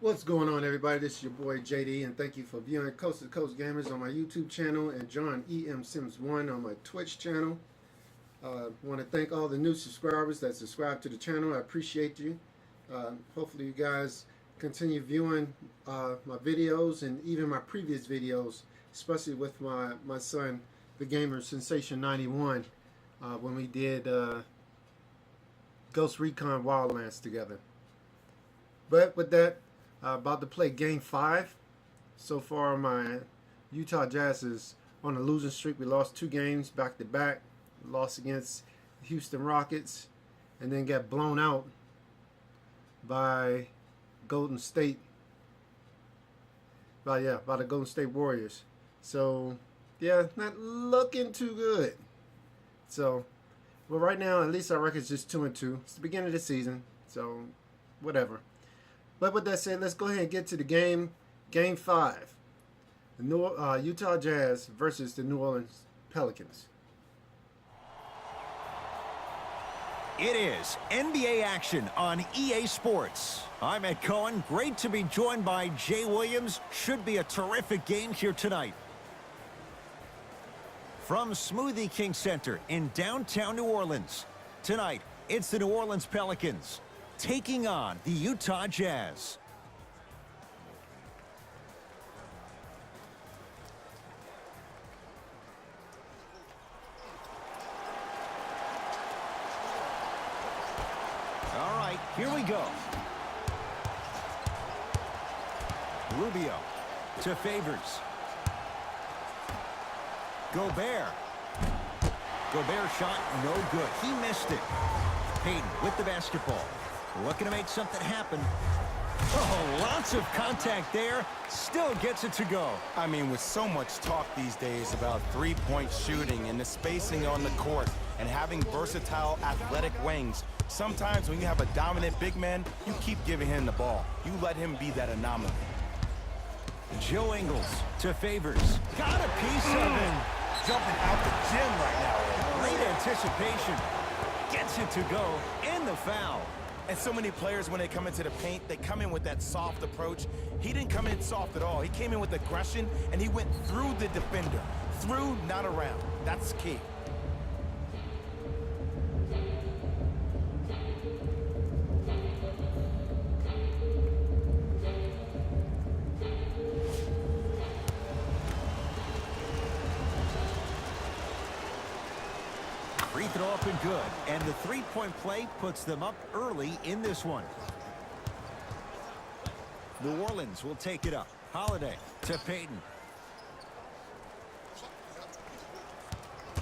What's going on, everybody? This is your boy JD, and thank you for viewing Coast to Coast Gamers on my YouTube channel and John EM Sims 1 on my Twitch channel. I want to thank all the new subscribers that subscribe to the channel. I appreciate you. Hopefully you guys continue viewing my videos and even my previous videos, especially with my son, the gamer Sensation 91, when we did Ghost Recon Wildlands together. But with that, about to play Game 5. So far, my Utah Jazz is on a losing streak. We lost 2 games back to back. Lost against Houston Rockets, and then got blown out by Golden State. By the Golden State Warriors. So yeah, not looking too good. So, well, right now at least our record's just 2-2. It's the beginning of the season, so whatever. But with that said, let's go ahead and get to the game. Game 5. The Utah Jazz versus the New Orleans Pelicans. It is NBA action on EA Sports. I'm Ed Cohen. Great to be joined by Jay Williams. Should be a terrific game here tonight. From Smoothie King Center in downtown New Orleans. Tonight, it's the New Orleans Pelicans taking on the Utah Jazz. All right, here we go. Rubio to Favors. Gobert. Gobert shot no good. He missed it. Payton with the basketball. Looking to make something happen. Oh, lots of contact there. Still gets it to go. I mean, with so much talk these days about three-point shooting and the spacing on the court and having versatile athletic wings, sometimes when you have a dominant big man, you keep giving him the ball. You let him be that anomaly. Joe Ingles to Favors. Got a piece of him. Jumping out the gym right now. Great anticipation. Gets it to go. And the foul. And so many players, when they come into the paint, they come in with that soft approach. He didn't come in soft at all. He came in with aggression, and he went through the defender. Through, not around. That's key. Free throw up and good. And the three-point play puts them up early in this one. New Orleans will take it up. Holiday to Payton.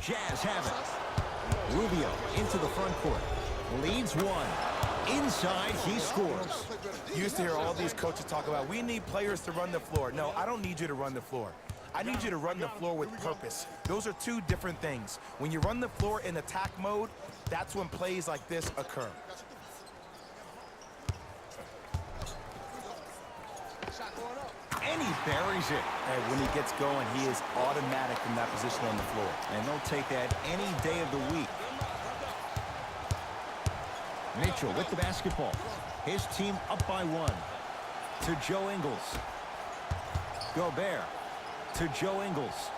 Jazz have it. Rubio into the front court. Leads one. Inside, he scores. You used to hear all these coaches talk about, we need players to run the floor. No, I don't need you to run the floor. I need you to run the floor with purpose. Those are two different things. When you run the floor in attack mode, that's when plays like this occur. And he buries it. And when he gets going, he is automatic in that position on the floor. And they'll take that any day of the week. Mitchell with the basketball. His team up by 1. To Joe Ingles. Gobert. To Joe Ingles.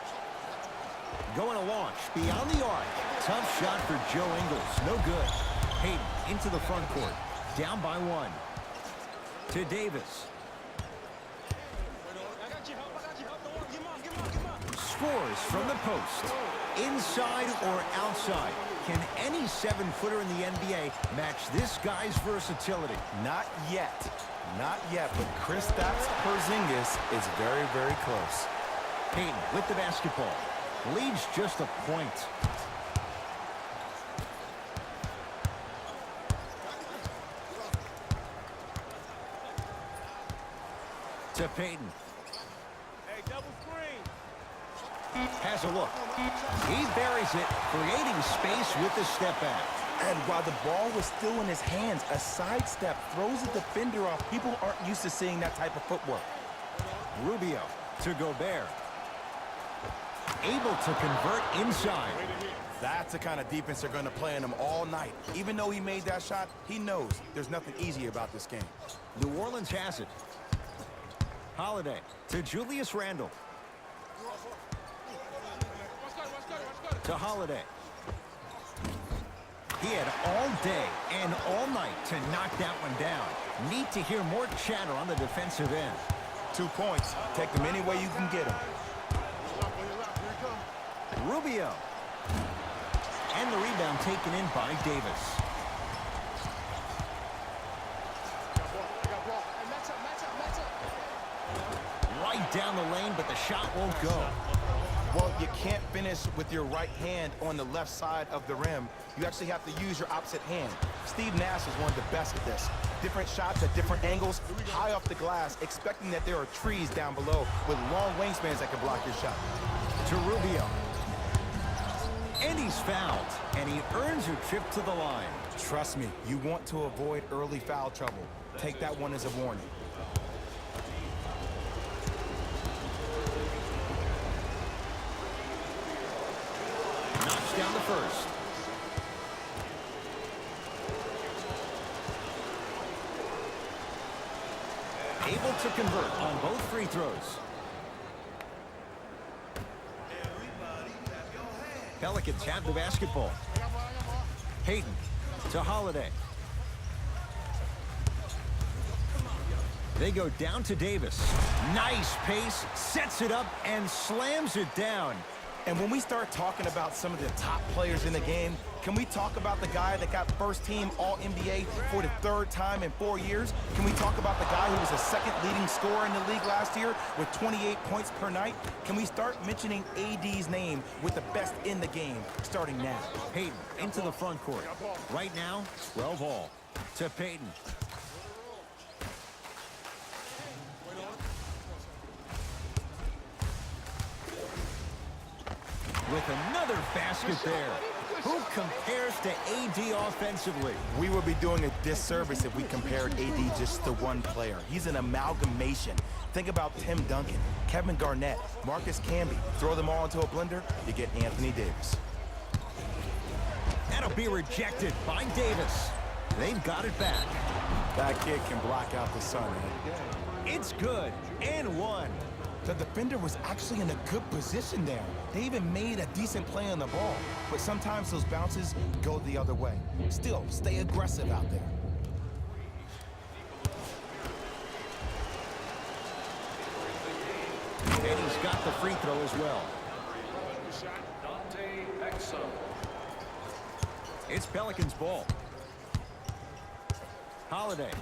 Going to launch beyond the arc. Tough shot for Joe Ingles. No good. Payton into the front court. Down by 1. To Davis. Scores from the post. Inside or outside. Can any 7-footer in the NBA match this guy's versatility? Not yet. Not yet, but Kristaps Porzingis is very, very close. Payton with the basketball. Leads just a point. To Payton. Hey, double screen. Has a look. He buries it, creating space with the step back. And while the ball was still in his hands, a sidestep throws a defender off. People aren't used to seeing that type of footwork. Rubio to Gobert. Able to convert inside. That's the kind of defense they're going to play on him all night. Even though he made that shot, he knows there's nothing easy about this game. New Orleans has it. Holiday to Julius Randle. To Holiday. He had all day and all night to knock that one down. Need to hear more chatter on the defensive end. 2 points. Take them any way you can get them. Rubio. And the rebound taken in by Davis. Right down the lane, but the shot won't go. Well, you can't finish with your right hand on the left side of the rim. You actually have to use your opposite hand. Steve Nash is one of the best at this. Different shots at different angles, high off the glass, expecting that there are trees down below with long wingspans that can block your shot. To Rubio. And he's fouled, and he earns a trip to the line. Trust me, you want to avoid early foul trouble. Take that one as a warning. Knocks down the first. Able to convert on both free throws. Pelicans have the basketball. Payton to Holiday. They go down to Davis. Nice pace, sets it up, and slams it down. And when we start talking about some of the top players in the game, can we talk about the guy that got first-team All-NBA for the 3rd time in 4 years? Can we talk about the guy who was the 2nd leading scorer in the league last year with 28 points per night? Can we start mentioning AD's name with the best in the game starting now? Payton into the front court. Right now, 12 all. To Payton. With another basket there. Who compares to AD offensively? We would be doing a disservice if we compared AD just to one player. He's an amalgamation. Think about Tim Duncan, Kevin Garnett, Marcus Camby. Throw them all into a blender, you get Anthony Davis. That'll be rejected by Davis. They've got it back. That kid can block out the sun, man. It's good, and one. The defender was actually in a good position there. They even made a decent play on the ball. But sometimes those bounces go the other way. Still, stay aggressive out there. And he's got the free throw as well. It's Pelicans ball. Holiday.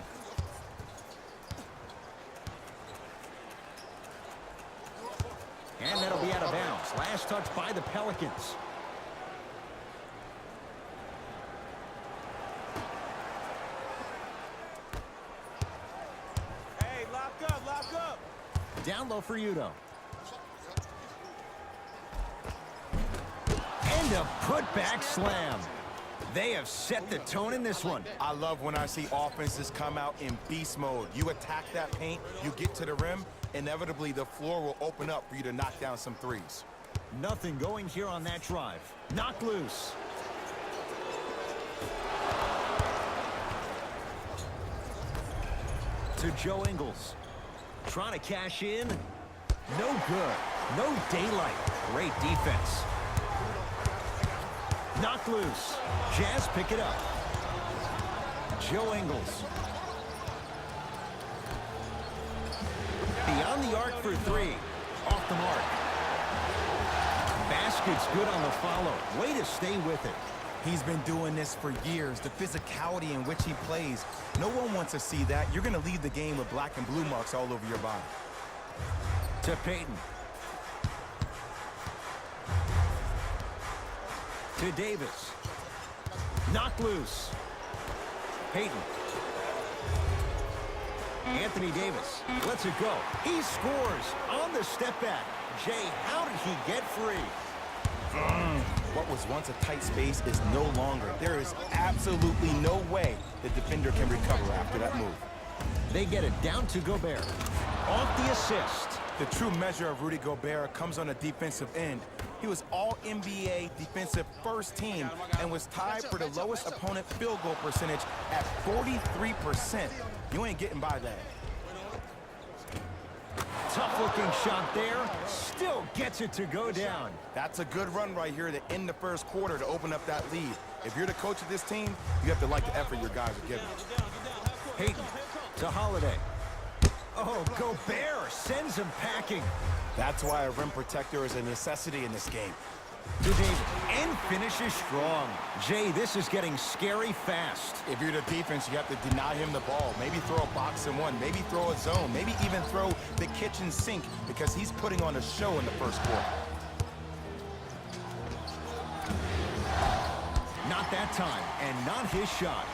And that'll be out of bounds. Last touch by the Pelicans. Hey, lock up, lock up. Down low for Udo. And a putback slam. They have set the tone in this one. I love when I see offenses come out in beast mode. You attack that paint, you get to the rim, inevitably the floor will open up for you to knock down some threes. Nothing going here on that drive. Knocked loose. To Joe Ingles. Trying to cash in. No good. No daylight. Great defense. Knocked loose. Jazz pick it up. Joe Ingles. Beyond the arc for three. Off the mark. Basket's good on the follow. Way to stay with it. He's been doing this for years. The physicality in which he plays. No one wants to see that. You're going to leave the game with black and blue marks all over your body. To Payton. To Davis. Knocked loose. Payton. Anthony Davis lets it go. He scores on the step back. Jay, how did he get free? What was once a tight space is no longer. There is absolutely no way the defender can recover after that move. They get it down to Gobert. Off the assist. The true measure of Rudy Gobert comes on the defensive end. He was all-NBA defensive first team and was tied for the lowest opponent field goal percentage at 43%. You ain't getting by that. Tough-looking shot there. Still gets it to go down. That's a good run right here to end the first quarter to open up that lead. If you're the coach of this team, you have to like the effort your guys are giving. Payton to Holiday. Oh, Gobert sends him packing. That's why a rim protector is a necessity in this game. To Davis, and finishes strong. Jay, this is getting scary fast. If you're the defense, you have to deny him the ball. Maybe throw a box and one. Maybe throw a zone. Maybe even throw the kitchen sink because he's putting on a show in the first quarter. Not that time, and not his shot.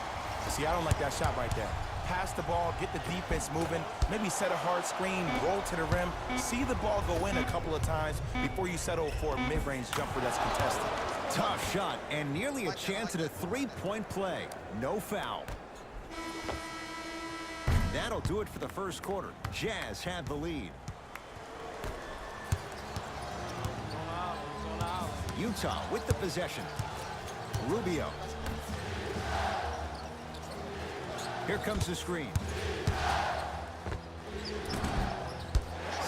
See, I don't like that shot right there. Pass the ball, get the defense moving, maybe set a hard screen, roll to the rim, see the ball go in a couple of times before you settle for a mid-range jumper that's contested. Tough shot, and nearly a chance at a three-point play. No foul. That'll do it for the first quarter. Jazz have the lead. Utah with the possession. Rubio. Here comes the screen.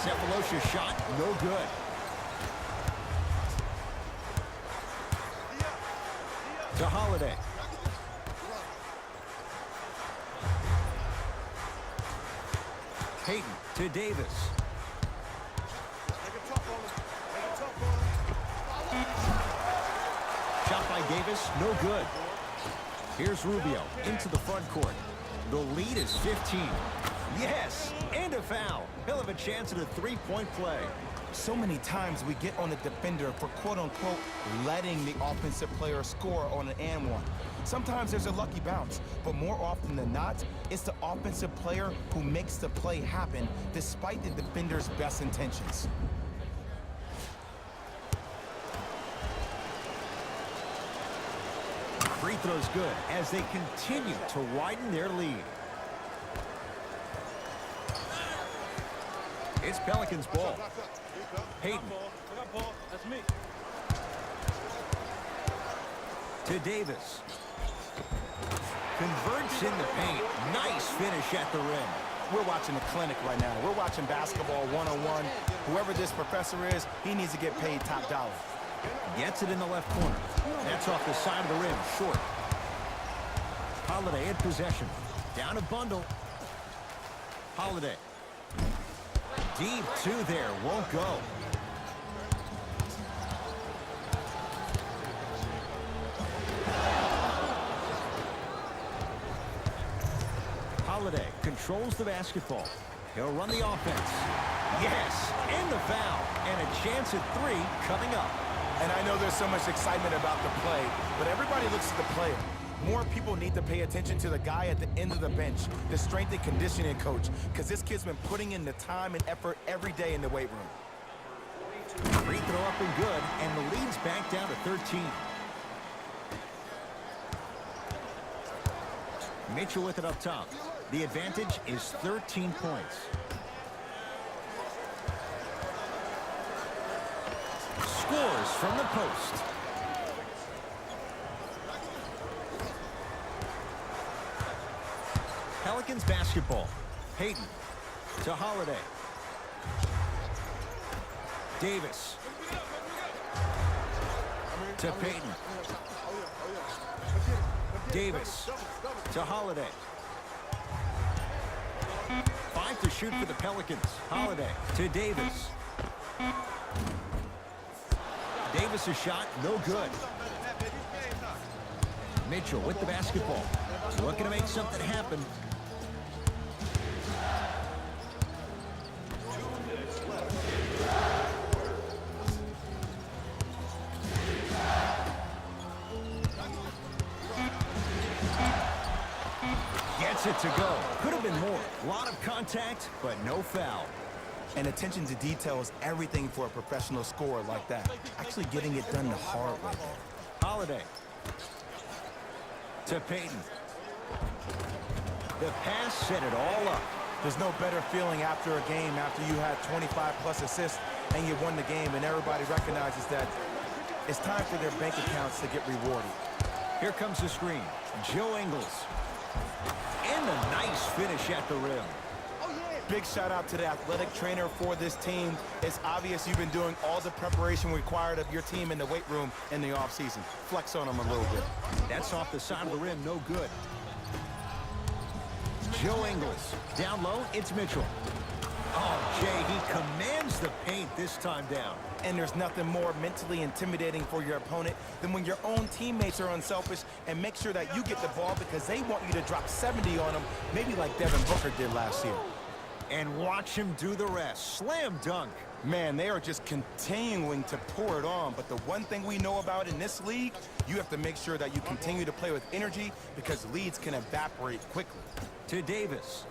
Cephalosha's shot, no good. To Holiday. Payton to Davis. Shot by Davis, no good. Here's Rubio into the front court. The lead is 15. Yes, and a foul. He'll have a chance at a three-point play. So many times we get on the defender for quote-unquote letting the offensive player score on an and one. Sometimes there's a lucky bounce, but more often than not, it's the offensive player who makes the play happen despite the defender's best intentions. Free throw's good as they continue to widen their lead. It's Pelicans ball. Payton. That's me. To Davis. Converts in the paint. Nice finish at the rim. We're watching a clinic right now. We're watching basketball one-on-one. Whoever this professor is, he needs to get paid top dollar. Gets it in the left corner. That's off the side of the rim, short. Holiday in possession. Down a bundle. Holiday. Deep two there, won't go. Holiday controls the basketball. He'll run the offense. Yes, and the foul. And a chance at three coming up. And I know there's so much excitement about the play, but everybody looks at the player. More people need to pay attention to the guy at the end of the bench, the strength and conditioning coach, because this kid's been putting in the time and effort every day in the weight room. Free throw up and good, and the lead's back down to 13. Mitchell with it up top. The advantage is 13 points. Scores from the post. Pelicans basketball. Payton to Holiday. Davis to Payton. Davis to Holiday. 5 to shoot for the Pelicans. Holiday to Davis. Davis' shot, no good. Mitchell with the basketball. Looking to make something happen. Gets it to go. Could have been more. A lot of contact, but no foul. And attention to detail is everything for a professional scorer like that. Actually getting it done the hard way. Holiday to Payton. The pass set it all up. There's no better feeling after a game after you had 25-plus assists and you won the game and everybody recognizes that it's time for their bank accounts to get rewarded. Here comes the screen. Joe Ingles. And a nice finish at the rim. Big shout out to the athletic trainer for this team. It's obvious you've been doing all the preparation required of your team in the weight room in the offseason. Flex on them a little bit. That's off the side of the rim, no good. Joe Ingles. Down low, it's Mitchell. Oh, Jay, he commands the paint this time down. And there's nothing more mentally intimidating for your opponent than when your own teammates are unselfish and make sure that you get the ball because they want you to drop 70 on them, maybe like Devin Booker did last year. And watch him do the rest. Slam dunk. Man, they are just continuing to pour it on. But the one thing we know about in this league, you have to make sure that you continue to play with energy because leads can evaporate quickly. To Davis.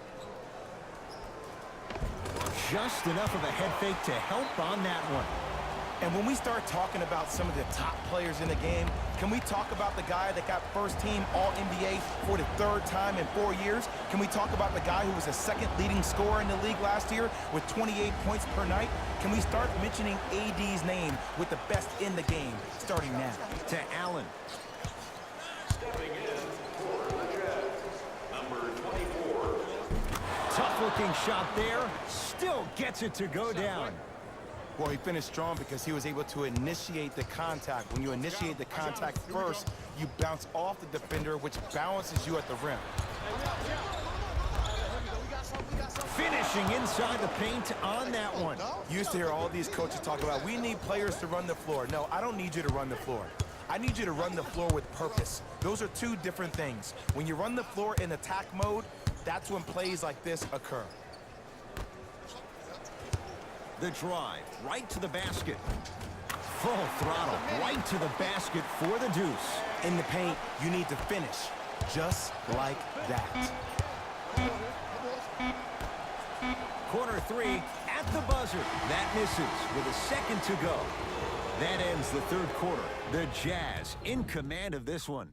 Just enough of a head fake to help on that one. And when we start talking about some of the top players in the game, can we talk about the guy that got first team All-NBA for the 3rd time in 4 years? Can we talk about the guy who was the 2nd leading scorer in the league last year with 28 points per night? Can we start mentioning AD's name with the best in the game starting now? To Allen. Tough-looking shot there. Still gets it to go down. Well, he finished strong because he was able to initiate the contact. When you initiate the contact first, you bounce off the defender, which balances you at the rim. Finishing inside the paint on that one. You used to hear all these coaches talk about, we need players to run the floor. No, I don't need you to run the floor. I need you to run the floor with purpose. Those are two different things. When you run the floor in attack mode, that's when plays like this occur. The drive, right to the basket. Full throttle, right to the basket for the deuce. In the paint, you need to finish, just like that. Corner 3 at the buzzer. That misses with a second to go. That ends the 3rd quarter. The Jazz in command of this one.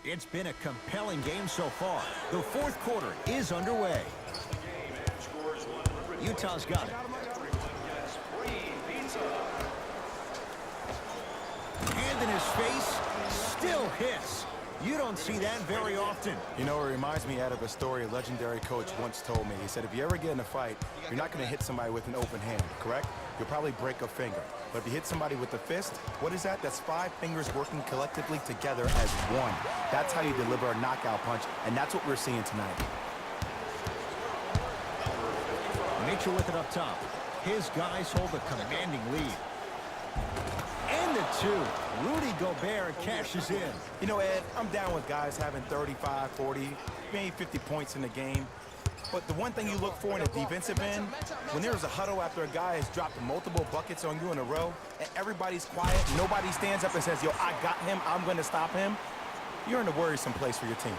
It's been a compelling game so far. The 4th quarter is underway. Utah's got it. Hand in his face, still hits. You don't see that very often. You know, it reminds me out of a story a legendary coach once told me. He said, if you ever get in a fight, you're not going to hit somebody with an open hand, correct? You'll probably break a finger. But if you hit somebody with the fist, what is that? That's 5 fingers working collectively together as one. That's how you deliver a knockout punch, and that's what we're seeing tonight. Mitchell with it up top. His guys hold a commanding lead. And the 2. Rudy Gobert cashes in. You know, Ed, I'm down with guys having 35, 40, maybe 50 points in the game. But the one thing you look for in a defensive end, when there's a huddle after a guy has dropped multiple buckets on you in a row, and everybody's quiet, nobody stands up and says, yo, I got him, I'm going to stop him, you're in a worrisome place for your team.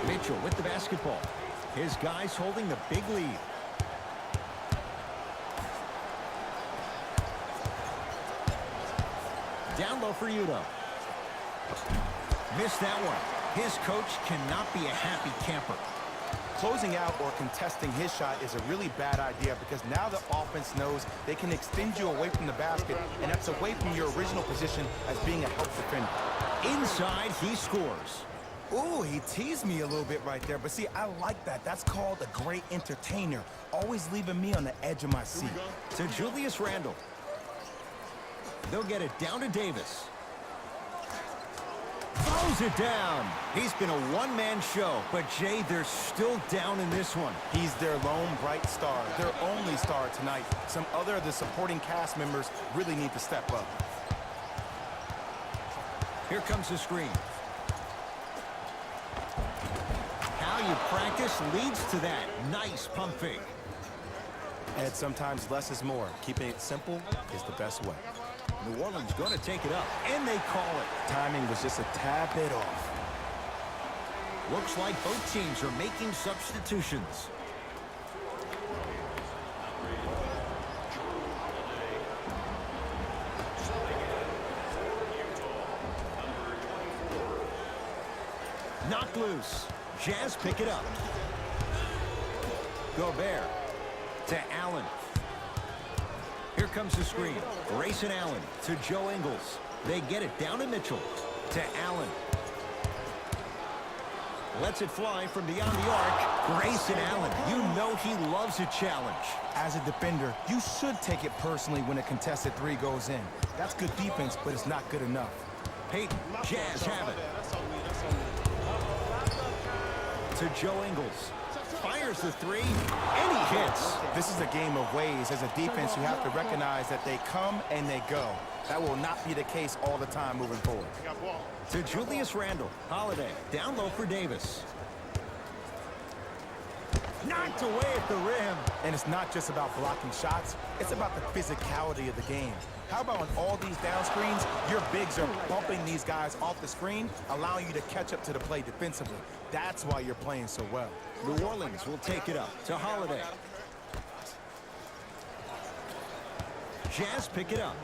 Mitchell with the basketball. His guys holding the big lead. Down low for Udo. Missed that one. His coach cannot be a happy camper. Closing out or contesting his shot is a really bad idea because now the offense knows they can extend you away from the basket, and that's away from your original position as being a help defender. Inside, he scores. Ooh, he teased me a little bit right there, but see, I like that. That's called a great entertainer, always leaving me on the edge of my seat. To Julius Randle. They'll get it down to Davis. Throws it down. He's been a one-man show, but Jay, they're still down in this one. He's their lone bright star, their only star tonight. Some other of the supporting cast members really need to step up. Here comes the screen. How you practice leads to that. Nice pump fake. And sometimes less is more. Keeping it simple is the best way. New Orleans going to take it up, and they call it. Timing was just a tad bit off. Looks like both teams are making substitutions. Knocked loose. Jazz pick it up. Gobert to Allen. Here comes the screen. Grayson Allen to Joe Ingles. They get it down to Mitchell. To Allen. Lets it fly from beyond the arc. Grayson Allen, you know he loves a challenge. As a defender, you should take it personally when a contested three goes in. That's good defense, but it's not good enough. Peyton, Jazz have it. To Joe Ingles. Fires the three, and he hits. This is a game of ways. As a defense, you have to recognize that they come and they go. That will not be the case all the time moving forward. To Julius Randle. Holiday, down low for Davis. Knocked away at the rim. And it's not just about blocking shots. It's about the physicality of the game. How about on all these down screens, your bigs are bumping these guys off the screen, allowing you to catch up to the play defensively. That's why you're playing so well. New Orleans will take it up to Holiday. Jazz pick it up.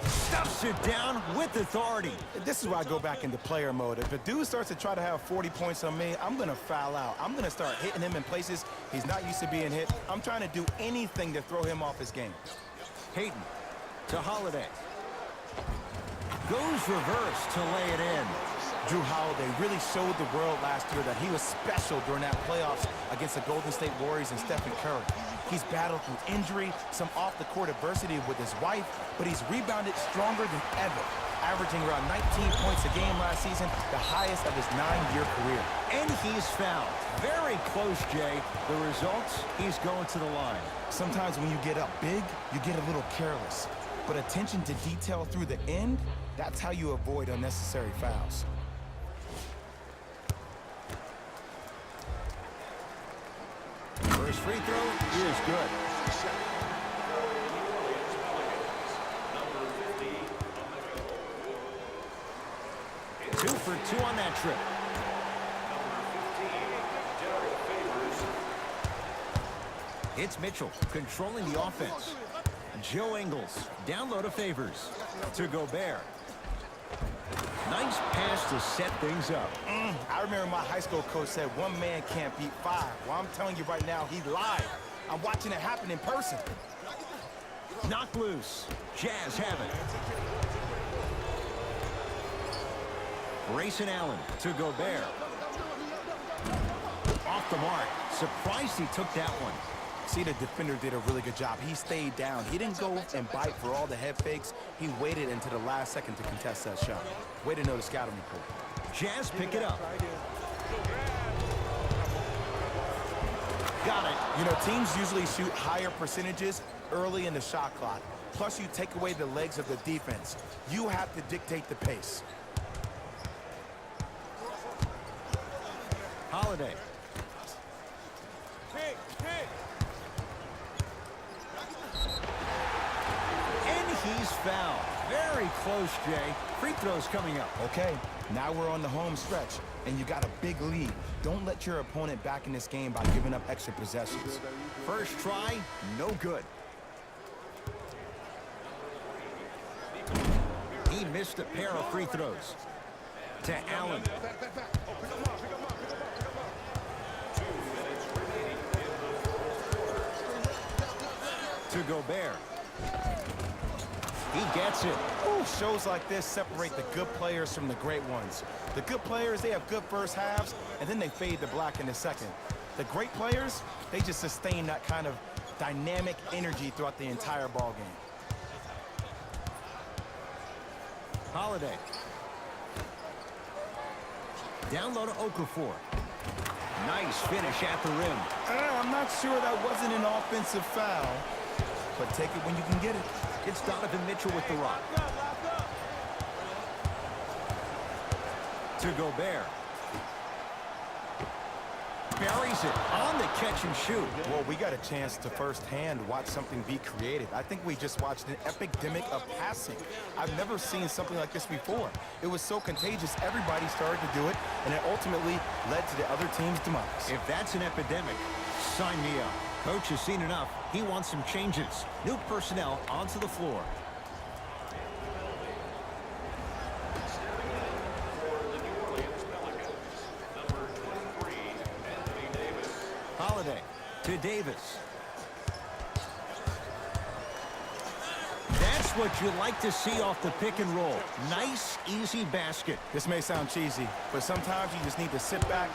Stuffs it down with authority. This is where I go back into player mode. If a dude starts to try to have 40 points on me, I'm going to foul out. I'm going to start hitting him in places he's not used to being hit. I'm trying to do anything to throw him off his game. Hayden to Holiday. Goes reverse to lay it in. Drew Holiday really showed the world last year that he was special during that playoffs against the Golden State Warriors and Stephen Curry. He's battled through injury, some off-the-court adversity with his wife, but he's rebounded stronger than ever, averaging around 19 points a game last season, the highest of his 9-year career. And he's fouled. Very close, Jay. The results, he's going to the line. Sometimes when you get up big, you get a little careless. But attention to detail through the end, that's how you avoid unnecessary fouls. First free throw is good. Two for two on that trip. It's Mitchell controlling the offense. Joe Ingles down low to Favors. To Gobert. Nice pass to set things up. I remember my high school coach said one man can't beat five. Well, I'm telling you right now, he lied. I'm watching it happen in person. Knocked loose. Jazz have it. Grayson Allen to Gobert. Off the mark. Surprised he took that one. See, the defender did a really good job. He stayed down. He didn't go and bite for all the head fakes. He waited until the last second to contest that shot. Way to know the scouting report. Jazz pick it up. Got it. You know, teams usually shoot higher percentages early in the shot clock. Plus, you take away the legs of the defense. You have to dictate the pace. Holiday. He's fouled. Very close, Jay. Free throws coming up. Okay, now we're on the home stretch, and you got a big lead. Don't let your opponent back in this game by giving up extra possessions. First try, no good. He missed a pair of free throws. To Allen. To Gobert. He gets it. Ooh, shows like this separate the good players from the great ones. The good players, they have good first halves, and then they fade to black in the second. The great players, they just sustain that kind of dynamic energy throughout the entire ball game. Holiday. Down low to Okafor. Nice finish at the rim. I'm not sure that wasn't an offensive foul, but take it when you can get it. It's Donovan Mitchell with the rock. To Gobert. Buries it on the catch and shoot. Well, we got a chance to firsthand watch something be created. I think we just watched an epidemic of passing. I've never seen something like this before. It was so contagious, everybody started to do it, and it ultimately led to the other team's demise. If that's an epidemic, sign me up. Coach has seen enough. He wants some changes. New personnel onto the floor. Holiday to Davis. That's what you like to see off the pick and roll. Nice, easy basket. This may sound cheesy, but sometimes you just need to sit back,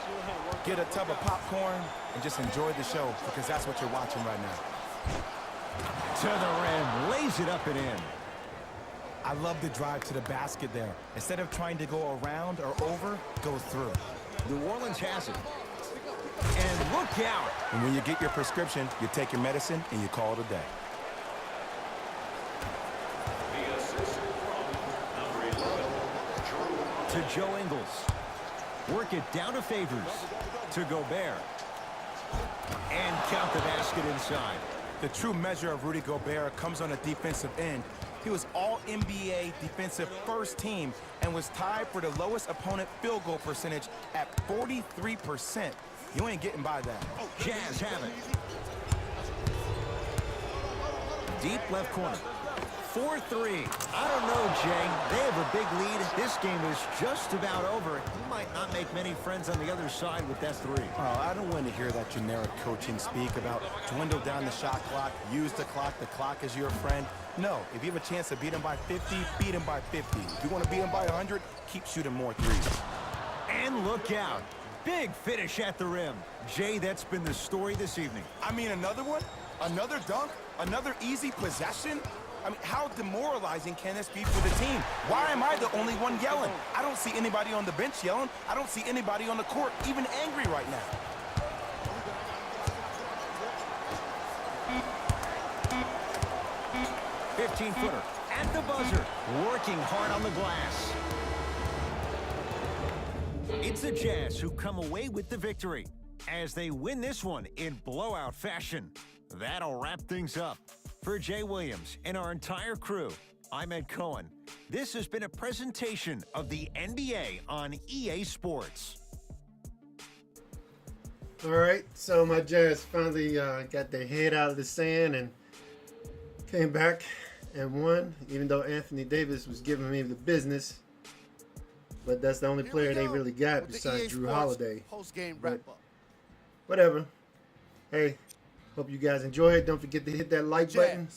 get a tub of popcorn, and just enjoy the show, because that's what you're watching right now. To the rim, lays it up and in. I love the drive to the basket there. Instead of trying to go around or over, go through. New Orleans has it. And look out. And when you get your prescription, you take your medicine and you call it a day. To Joe Ingles. Work it down to Favors. To Gobert. And count the basket inside. The true measure of Rudy Gobert comes on the defensive end. He was all-NBA defensive first team and was tied for the lowest opponent field goal percentage at 43%. You ain't getting by that. Jazz have it. Deep left corner. 4-3. I don't know, Jay. They have a big lead. This game is just about over. You might not make many friends on the other side with that three. Oh, I don't want to hear that generic coaching speak about dwindle down the shot clock, use the clock is your friend. No, if you have a chance to beat them by 50, beat them by 50. If you want to beat them by 100, keep shooting more threes. And look out. Big finish at the rim. Jay, that's been the story this evening. I mean, another one? Another dunk? Another easy possession? I mean, how demoralizing can this be for the team? Why am I the only one yelling? I don't see anybody on the bench yelling. I don't see anybody on the court even angry right now. Footer at the buzzer, working hard on the glass. It's the Jazz who come away with the victory as they win this one in blowout fashion. That'll wrap things up. For Jay Williams and our entire crew, I'm Ed Cohen. This has been a presentation of the NBA on EA Sports. All right, so my Jazz finally got their head out of the sand and came back and won, even though Anthony Davis was giving me the business. But that's the only player they really got besides Drew Holiday. But whatever. Hey, hope you guys enjoy it. Don't forget to hit that like button.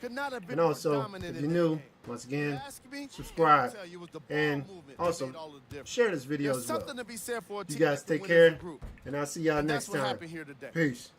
And also, if you're new, once again, subscribe. And also, share this video as well. You guys take care, and I'll see y'all next time. Peace.